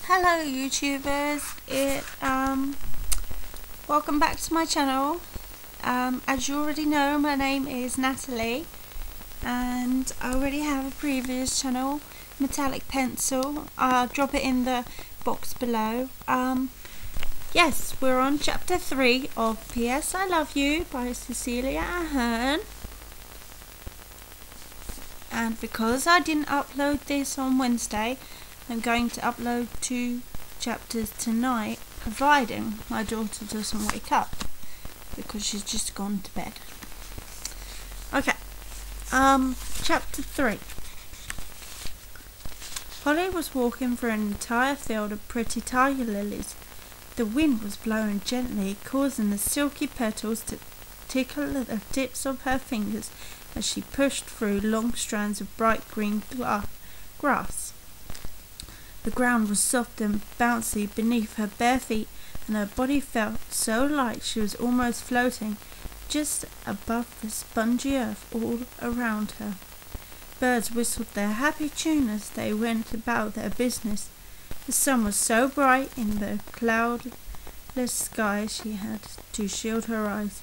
Hello YouTubers, welcome back to my channel. As you already know, my name is Natalie and I already have a previous channel, Metallic Pencil. I'll drop it in the box below. Yes, we're on chapter 3 of P.S. I Love You by CECELIA AHERN. And because I didn't upload this on Wednesday, I'm going to upload 2 chapters tonight, providing my daughter doesn't wake up, because she's just gone to bed. Okay, chapter 3. Holly was walking through an entire field of pretty tiger lilies. The wind was blowing gently, causing the silky petals to tickle the tips of her fingers as she pushed through long strands of bright green grass. The ground was soft and bouncy beneath her bare feet, and her body felt so light she was almost floating just above the spongy earth all around her. Birds whistled their happy tune as they went about their business. The sun was so bright in the cloudless sky she had to shield her eyes,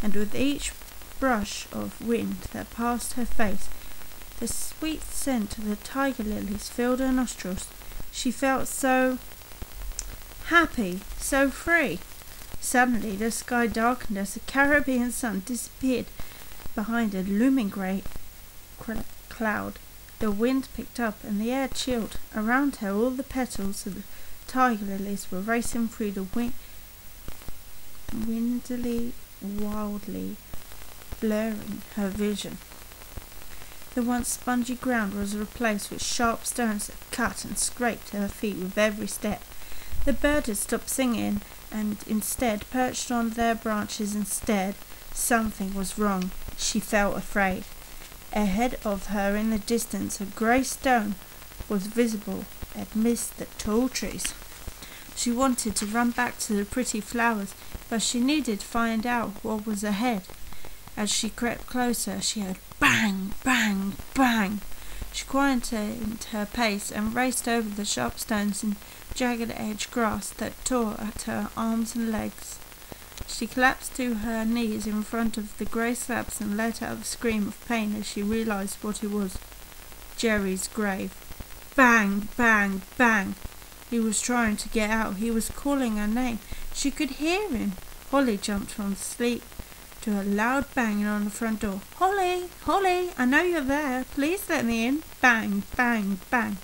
and with each brush of wind that passed her face, the sweet scent of the tiger lilies filled her nostrils. She felt so happy, so free. Suddenly the sky darkened as the Caribbean sun disappeared behind a looming grey cloud. The wind picked up and the air chilled. Around her all the petals of the tiger lilies were racing through the windily, wildly, blurring her vision. The once spongy ground was replaced with sharp stones that cut and scraped her feet with every step. The bird had stopped singing and instead perched on their branches instead. Something was wrong. She felt afraid. Ahead of her in the distance a grey stone was visible amidst the tall trees. She wanted to run back to the pretty flowers, but she needed to find out what was ahead. As she crept closer, she heard bang, bang, bang. She quietened her pace and raced over the sharp stones and jagged-edged grass that tore at her arms and legs. She collapsed to her knees in front of the grey slabs and let out a scream of pain as she realized what it was. Jerry's grave. Bang, bang, bang. He was trying to get out. He was calling her name. She could hear him. Holly jumped from sleep to a loud banging on the front door. Holly! Holly! I know you're there. Please let me in. Bang! Bang! Bang!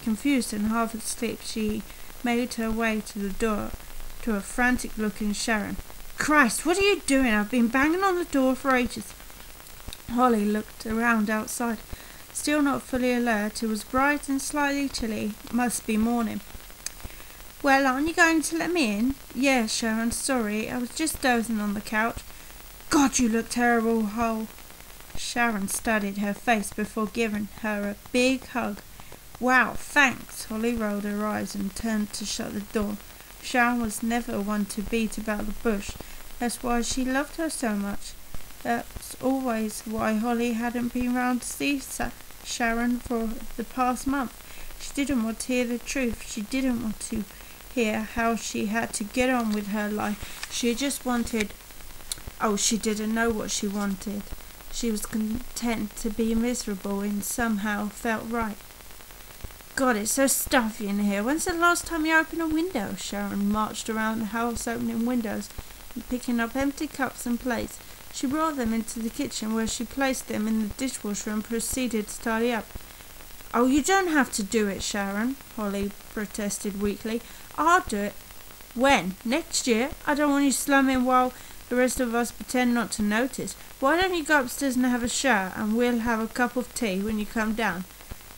Confused and half asleep, she made her way to the door to a frantic-looking Sharon. Christ, what are you doing? I've been banging on the door for ages. Holly looked around outside. Still not fully alert, it was bright and slightly chilly. Must be morning. Well, aren't you going to let me in? Yeah, Sharon, sorry. I was just dozing on the couch. God, you look terrible, Hole. Sharon studied her face before giving her a big hug. Wow, thanks. Holly rolled her eyes and turned to shut the door. Sharon was never one to beat about the bush. That's why she loved her so much. That's always why Holly hadn't been round to see Sharon for the past month. She didn't want to hear the truth. She didn't want to hear how she had to get on with her life. She just wanted... Oh, she didn't know what she wanted. She was content to be miserable and somehow felt right. God, it's so stuffy in here. When's the last time you opened a window? Sharon marched around the house opening windows and picking up empty cups and plates. She brought them into the kitchen where she placed them in the dishwasher and proceeded to tidy up. Oh, you don't have to do it, Sharon, Holly protested weakly. I'll do it. When? Next year? I don't want you slumming while the rest of us pretend not to notice. Why don't you go upstairs and have a shower, and we'll have a cup of tea when you come down.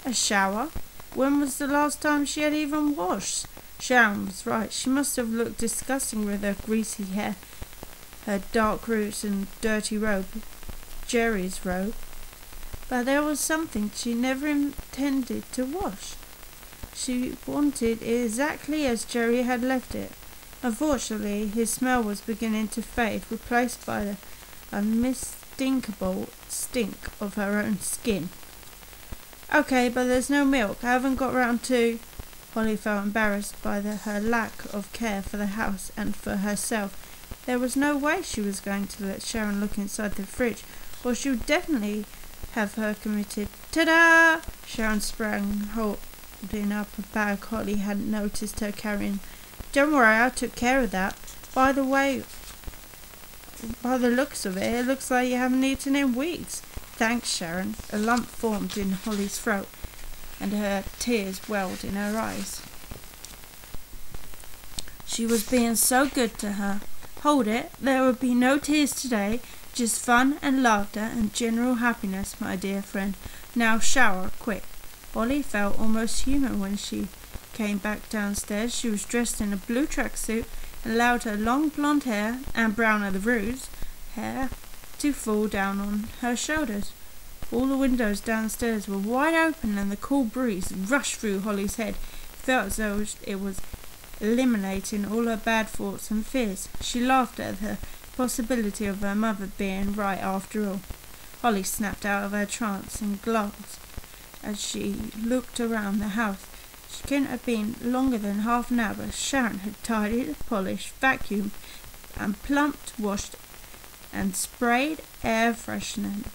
A shower? When was the last time she had even washed? Sharon was right. She must have looked disgusting with her greasy hair, her dark roots and dirty robe, Jerry's robe. But there was something she never intended to wash. She wanted it exactly as Jerry had left it. Unfortunately, his smell was beginning to fade, replaced by the unmistakable stink of her own skin. Okay, but there's no milk. I haven't got round to... Holly felt embarrassed by her lack of care for the house and for herself. There was no way she was going to let Sharon look inside the fridge, or she would definitely have her committed. Ta-da! Sharon sprang, holding up a bag Holly hadn't noticed her carrying. Don't worry, I took care of that. By the way, by the looks of it, it looks like you haven't eaten in weeks. Thanks, Sharon. A lump formed in Holly's throat, and her tears welled in her eyes. She was being so good to her. Hold it, there will be no tears today, just fun and laughter and general happiness, my dear friend. Now shower, quick. Holly felt almost human when she came back downstairs. She was dressed in a blue tracksuit and allowed her long blonde hair and brown at the roots hair to fall down on her shoulders. All the windows downstairs were wide open and the cool breeze rushed through Holly's head. It felt as though it was eliminating all her bad thoughts and fears. She laughed at the possibility of her mother being right after all. Holly snapped out of her trance and glanced as she looked around the house. She couldn't have been longer than half an hour. Sharon had tidied, polished, vacuumed, and plumped, washed, and sprayed air freshener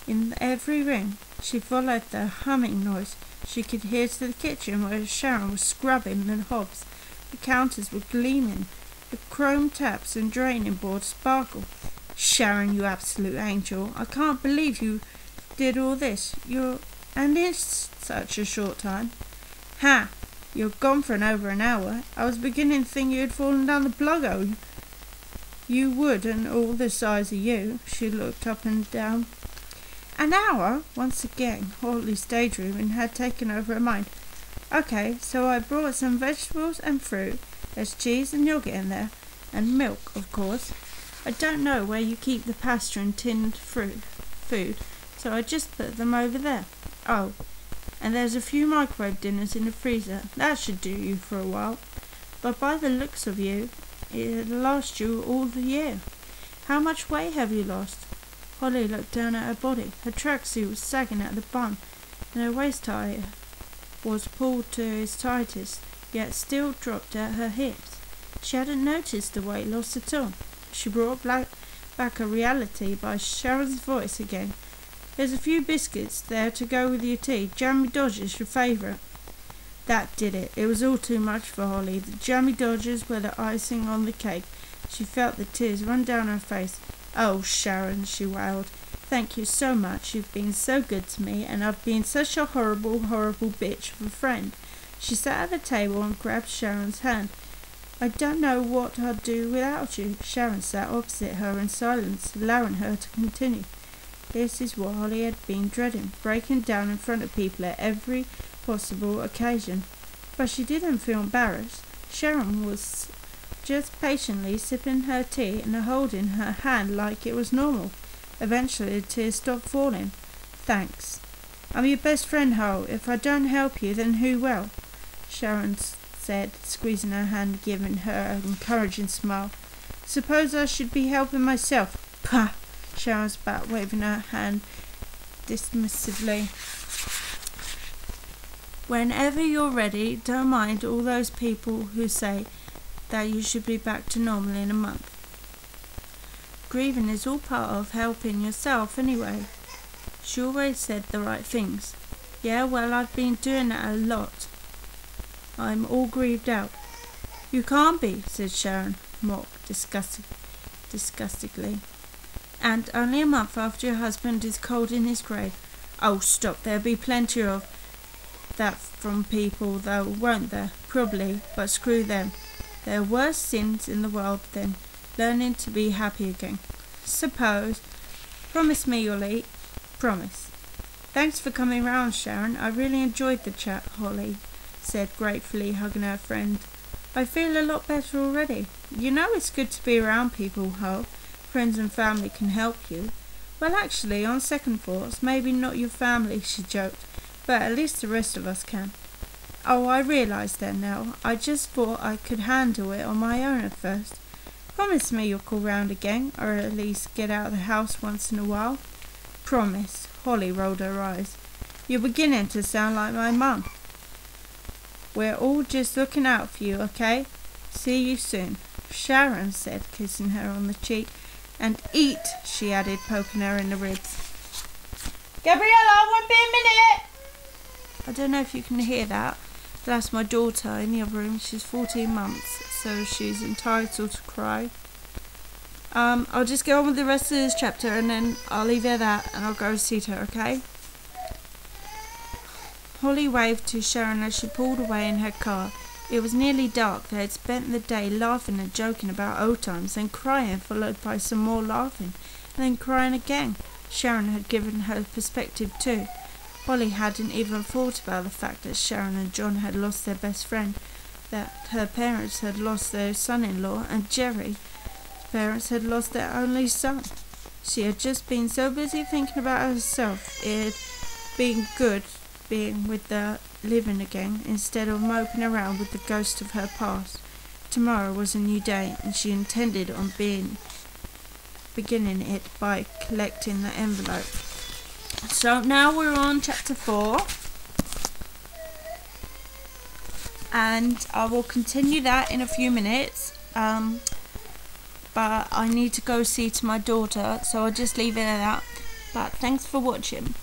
in every room. She followed the humming noise she could hear to the kitchen, where Sharon was scrubbing the hobs. The counters were gleaming. The chrome taps and draining boards sparkled. Sharon, you absolute angel. I can't believe you did all this. And in such a short time. Ha! You're gone for over an hour. I was beginning to think you had fallen down the plug-hole. You would, and all the size of you. She looked up and down. An hour? Once again, Holly's daydreaming had taken over her mind. Okay, so I brought some vegetables and fruit. There's cheese and yogurt in there. And milk, of course. I don't know where you keep the pasta and tinned food, so I just put them over there. Oh, and there's a few microwave dinners in the freezer. That should do you for a while. But by the looks of you, it'll last you all the year. How much weight have you lost? Holly looked down at her body. Her tracksuit was sagging at the bum, and her waist tie was pulled to its tightest, yet still dropped at her hips. She hadn't noticed the weight loss at all. She brought back a reality by Sharon's voice again. There's a few biscuits there to go with your tea. Jammy Dodgers, your favourite. That did it. It was all too much for Holly. The Jammy Dodgers were the icing on the cake. She felt the tears run down her face. Oh, Sharon, she wailed. Thank you so much. You've been so good to me, and I've been such a horrible, horrible bitch of a friend. She sat at the table and grabbed Sharon's hand. I don't know what I'd do without you. Sharon sat opposite her in silence, allowing her to continue. This is what Holly had been dreading, breaking down in front of people at every possible occasion. But she didn't feel embarrassed. Sharon was just patiently sipping her tea and holding her hand like it was normal. Eventually the tears stopped falling. Thanks. I'm your best friend, Ho. If I don't help you, then who will? Sharon said, squeezing her hand and giving her an encouraging smile. Suppose I should be helping myself. Pah! Sharon spat, waving her hand dismissively. Whenever you're ready, don't mind all those people who say that you should be back to normal in a month. Grieving is all part of helping yourself anyway. She always said the right things. Yeah, well, I've been doing that a lot. I'm all grieved out. You can't be, said Sharon, mocked disgustedly. And only a month after your husband is cold in his grave. Oh, stop, there'll be plenty of that from people, though, won't there? Probably, but screw them. There are worse sins in the world than learning to be happy again. Suppose. Promise me you'll eat. Promise. Thanks for coming round, Sharon. I really enjoyed the chat, Holly said gratefully, hugging her friend. I feel a lot better already. You know it's good to be around people, Ho. Friends and family can help you. Well, actually, on second thoughts, maybe not your family, she joked, but at least the rest of us can. Oh, I realise that now. I just thought I could handle it on my own at first. Promise me you'll call round again, or at least get out of the house once in a while. Promise. Holly rolled her eyes. You're beginning to sound like my mum. We're all just looking out for you, okay? See you soon," Sharon said, kissing her on the cheek. "And eat," she added, poking her in the ribs. "Gabriella, won't be a minute!" I don't know if you can hear that, but that's my daughter in the other room. She's 14 months, so she's entitled to cry. I'll just go on with the rest of this chapter, and then I'll leave it at that, and I'll go see her, okay? Holly waved to Sharon as she pulled away in her car. It was nearly dark. They had spent the day laughing and joking about old times, then crying, followed by some more laughing, and then crying again. Sharon had given her perspective too. Holly hadn't even thought about the fact that Sharon and John had lost their best friend, that her parents had lost their son-in-law, and Jerry's parents had lost their only son. She had just been so busy thinking about herself. It had been good being with the living again, instead of moping around with the ghost of her past. Tomorrow was a new day, and she intended on beginning it by collecting the envelope. So now we're on chapter 4, and I will continue that in a few minutes, but I need to go see to my daughter, so I'll just leave it at that. But thanks for watching.